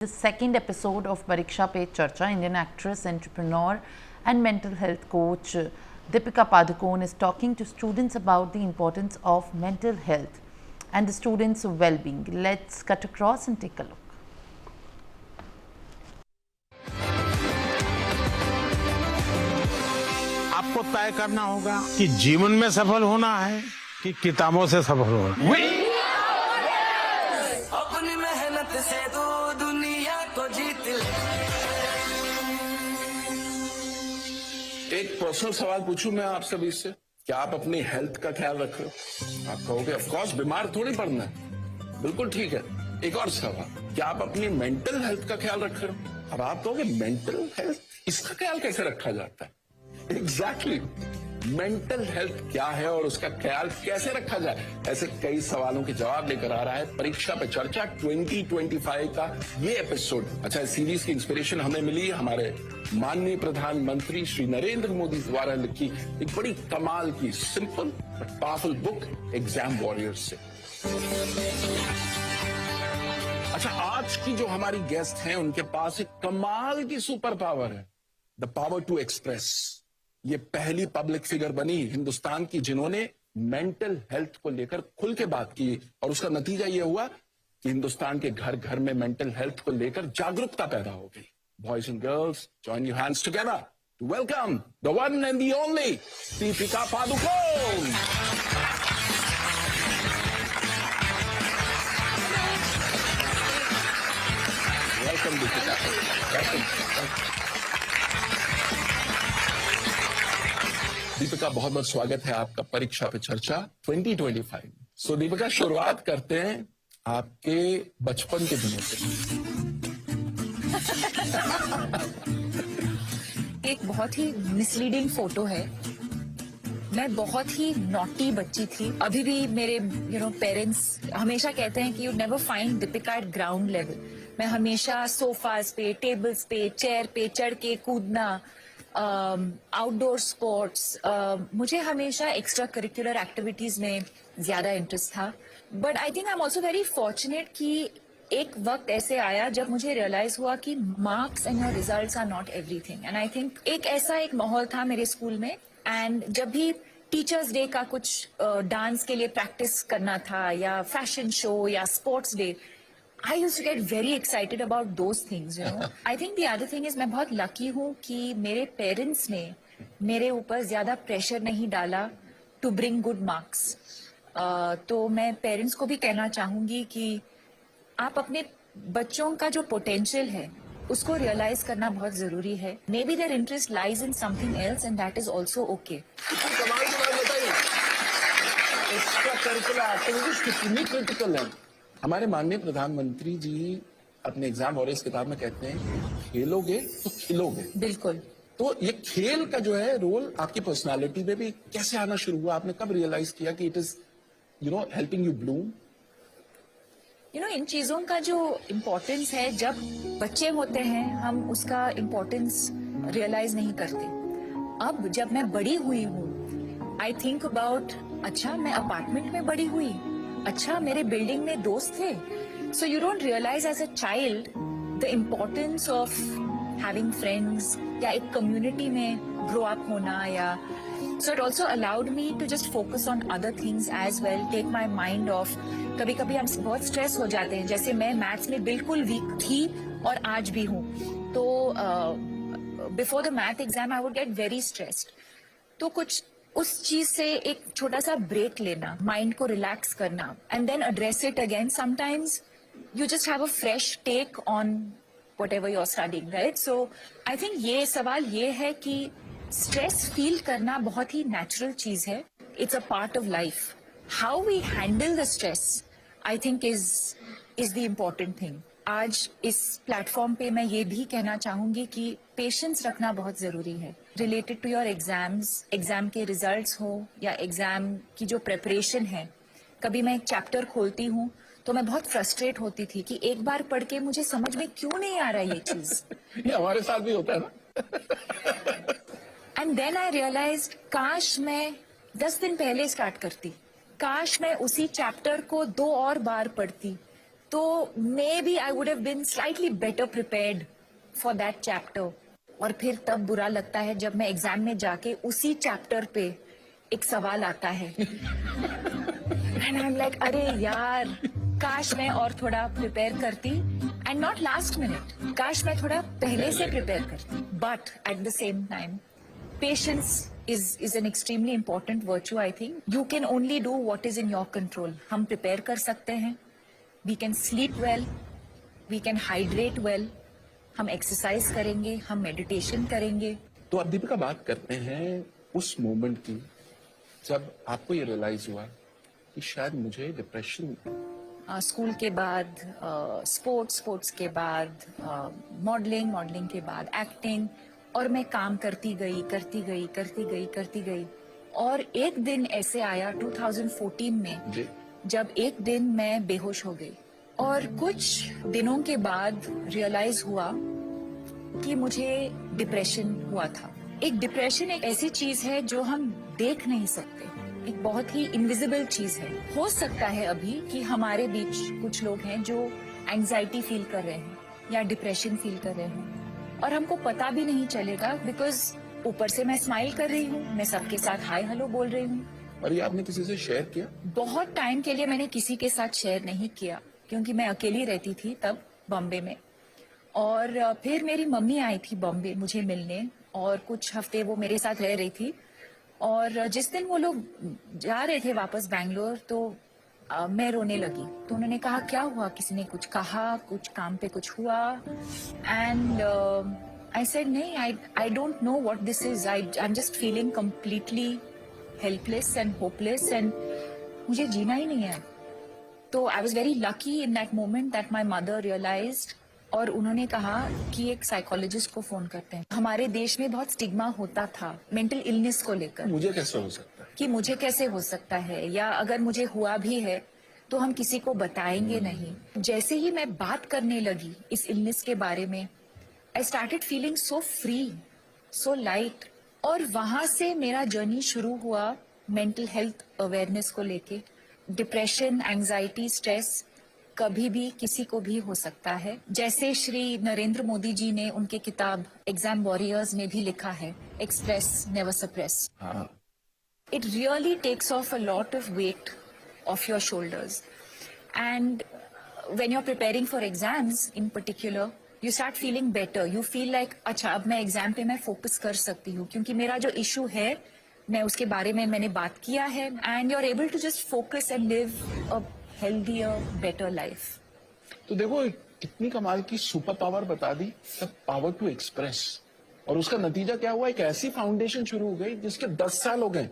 The second episode of Pariksha Pe Charcha, Indian actress, entrepreneur, and mental health coach Deepika Padukone is talking to students about the importance of mental health and the students' well-being. Let's cut across and take a look. आपको तय करना होगा कि जीवन में सफल होना है कि किताबों से सफल होना है। अपनी मेहनत से तू दुनिया को जीत ले। एक पर्सनल सवाल पूछूं मैं आप सभी से, क्या आप अपनी हेल्थ का ख्याल रख रहे हो? आप कहोगे ऑफ कोर्स बीमार थोड़ी पड़ना है, बिल्कुल ठीक है। एक और सवाल, क्या आप अपनी मेंटल हेल्थ का ख्याल रख रहे हो? अब आप कहोगे मेंटल हेल्थ, इसका ख्याल कैसे रखा जाता है? एग्जैक्टली मेंटल हेल्थ क्या है और उसका ख्याल कैसे रखा जाए, ऐसे कई सवालों के जवाब लेकर आ रहा है परीक्षा पे चर्चा 2025 का ये एपिसोड। अच्छा, इस सीरीज की इंस्पिरेशन हमें मिली हमारे माननीय प्रधानमंत्री श्री नरेंद्र मोदी द्वारा लिखी एक बड़ी कमाल की simple but powerful book exam warriors से। अच्छा, आज की जो हमारी गेस्ट हैं उनके पास एक कमाल की सुपर पावर है, द पावर टू एक्सप्रेस। ये पहली पब्लिक फिगर बनी हिंदुस्तान की जिन्होंने मेंटल हेल्थ को लेकर खुल के बात की, और उसका नतीजा ये हुआ कि हिंदुस्तान के घर घर में मेंटल हेल्थ को लेकर जागरूकता पैदा हो गई। Boys and girls, join your hands together to welcome the one and the only Deepika Padukone. Welcome Deepika, welcome. Deepika, बहुत बहुत स्वागत है आपका परीक्षा पे चर्चा 2025। सो दीपिका, शुरुआत करते हैं आपके बचपन के दिनों से। एक बहुत ही मिसलीडिंग फोटो है। मैं बहुत ही नॉटी बच्ची थी। अभी भी मेरे पेरेंट्स हमेशा कहते हैं कि you never find Deepika eight ground level. मैं हमेशा सोफास पे, टेबल्स पे, चेयर पे चढ़ के कूदना, आउटडोर स्पोर्ट्स, मुझे हमेशा एक्स्ट्रा करिकुलर एक्टिविटीज में ज्यादा इंटरेस्ट था। But I think I am also very fortunate कि एक वक्त ऐसे आया जब मुझे रियलाइज हुआ कि marks and your results are not everything. And I think एक माहौल था मेरे स्कूल में, एंड जब भी टीचर्स डे का कुछ डांस के लिए प्रैक्टिस करना था या फैशन शो या sports day, I used to get very excited about those things, you know. I think the other thing is मैं बहुत लकी हूँ कि मेरे पेरेंट्स ने मेरे ऊपर ज्यादा प्रेशर नहीं डाला टू ब्रिंग गुड मार्क्स। तो मैं पेरेंट्स को भी कहना चाहूंगी कि आप अपने बच्चों का जो पोटेंशियल है उसको रियलाइज करना बहुत जरूरी है। May be their interest lies in something else and that is also okay. कमाल की बात बताइए, एक्स्ट्रा करिकुलर एक्टिविटीज कितनी क्रिटिकल है। हमारे माननीय प्रधानमंत्री जी अपने एग्जाम वॉरियर्स किताब में कहते हैं खेलोगे तो खिलोगे। बिल्कुल। तो ये खेल का जो है रोल आपकी पर्सनालिटी में भी कैसे आना शुरू हुआ? आपने कब रियलाइज किया कि it is helping you bloom? इन चीजों का जो इम्पोर्टेंस है, जब बच्चे होते हैं हम उसका इम्पोर्टेंस रियलाइज नहीं करते। अब जब मैं बड़ी हुई हूँ, आई थिंक अबाउट, अच्छा मैं अपार्टमेंट में बड़ी हुई, अच्छा मेरे बिल्डिंग में दोस्त थे। So you don't realise as a child the importance of having friends या एक कम्युनिटी में ग्रो अप होना, या so it also allowed me to just focus on other things as well, take my mind off. कभी कभी हम बहुत stress हो जाते हैं, जैसे मैं मैथ्स में बिल्कुल वीक थी और आज भी हूँ। तो before the math exam I would get very stressed. तो कुछ उस चीज से एक छोटा सा ब्रेक लेना, माइंड को रिलैक्स करना, and then address it again. Sometimes you just have a fresh take on whatever you are studying, right? So I think ये सवाल ये है कि स्ट्रेस फील करना बहुत ही नेचुरल चीज है। It's a part of life. How we handle the stress I think is the important thing. आज इस प्लेटफॉर्म पे मैं ये भी कहना चाहूंगी कि पेशेंस रखना बहुत जरूरी है related to your exams. Exam के रिजल्ट्स हो या एग्जाम की जो प्रेपरेशन है। कभी मैं एक चैप्टर खोलती हूँ तो मैं बहुत फ्रस्ट्रेट होती थी कि एक बार पढ़ के मुझे समझ में क्यों नहीं आ रहा ये चीज। ये हमारे साथ भी होता है ना। एंड देन आई रियलाइज, काश मैं 10 दिन पहले स्टार्ट करती, काश मैं उसी चैप्टर को 2 और बार पढ़ती, तो maybe I would have been slightly better prepared for that chapter. और फिर तब बुरा लगता है जब मैं एग्जाम में जाके उसी चैप्टर पे एक सवाल आता है एंड आई एम लाइक अरे यार, काश मैं और थोड़ा प्रिपेयर करती, एंड नॉट लास्ट मिनट, काश मैं थोड़ा पहले से प्रिपेयर करती। But at the same time patience is an extremely important virtue. I think you can only do what is in your control. हम prepare कर सकते हैं, we can sleep well, we can hydrate well, हम exercise करेंगे, हम meditation करेंगे। तो अब दीपिका बात करते हैं उस मोमेंट की जब आपको ये रियलाइज हुआ कि शायद मुझे डिप्रेशन। स्कूल के बाद स्पोर्ट्स के बाद मॉडलिंग के बाद एक्टिंग, और मैं काम करती गई। और एक दिन ऐसे आया 2014 में जी। जब एक दिन मैं बेहोश हो गई, और कुछ दिनों के बाद रियलाइज हुआ कि मुझे डिप्रेशन हुआ था। एक डिप्रेशन एक ऐसी चीज है जो हम देख नहीं सकते, एक बहुत ही इनविजिबल चीज है। हो सकता है अभी कि हमारे बीच कुछ लोग हैं जो एंजाइटी फील कर रहे हैं या डिप्रेशन फील कर रहे हैं, और हमको पता भी नहीं चलेगा, बिकॉज ऊपर से मैं स्माइल कर रही हूँ, मैं सबके साथ हाय हेलो बोल रही हूँ। और ये आपने किसी से शेयर किया? बहुत टाइम के लिए मैंने किसी के साथ शेयर नहीं किया, क्योंकि मैं अकेली रहती थी तब बॉम्बे में। और फिर मेरी मम्मी आई थी बॉम्बे मुझे मिलने, और कुछ हफ्ते वो मेरे साथ रह रही थी। और जिस दिन वो लोग जा रहे थे वापस बैंगलोर, तो मैं रोने लगी। तो उन्होंने कहा क्या हुआ, किसी ने कुछ कहा, कुछ काम पे कुछ हुआ? एंड आई सेड नहीं, I don't know what this is, I am just feeling completely helpless and hopeless, and मुझे जीना ही नहीं है। तो I was very lucky in that moment that my mother realised, और उन्होंने कहा कि एक साइकोलॉजिस्ट को फोन करते हैं। हमारे देश में बहुत स्टिग्मा होता था मेंटल इलनेस को लेकर, मुझे कैसे हो सकता है, कि मुझे कैसे हो सकता है, या अगर मुझे हुआ भी है तो हम किसी को बताएंगे नहीं। जैसे ही मैं बात करने लगी इस इलनेस के बारे में, I started feeling so free, so light. और वहां से मेरा जर्नी शुरू हुआ मेंटल हेल्थ अवेयरनेस को लेके। डिप्रेशन, एंजाइटी, स्ट्रेस कभी भी किसी को भी हो सकता है। जैसे श्री नरेंद्र मोदी जी ने उनके किताब एग्जाम वॉरियर्स में भी लिखा है, express never suppress. It really takes off a lot of weight off your shoulders. And when you're preparing for exams in particular, you start feeling better. You feel like, अच्छा अब मैं exam पे मैं focus कर सकती हूँ, क्योंकि मेरा जो इशू है मैं उसके बारे में मैंने बात किया है, and you're able to just focus and live a healthier, better life. तो देखो कितनी कमाल की सुपर पावर बता दी, द पावर टू एक्सप्रेस। और उसका नतीजा क्या हुआ, एक ऐसी फाउंडेशन शुरू हो गई जिसके 10 साल हो गए।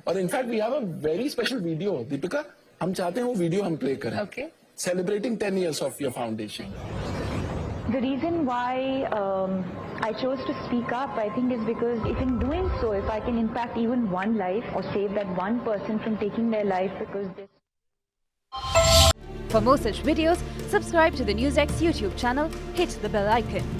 और in fact we have a very special video. Deepika, हम चाहते हैं वो वीडियो हम प्ले करें। Okay. Celebrating 10 years of your foundation. The reason why I chose to speak up, I think, is because if in doing so, if I can impact even one life or save that one person from taking their life because this. For more such videos, subscribe to the NewsX YouTube channel, hit the bell icon.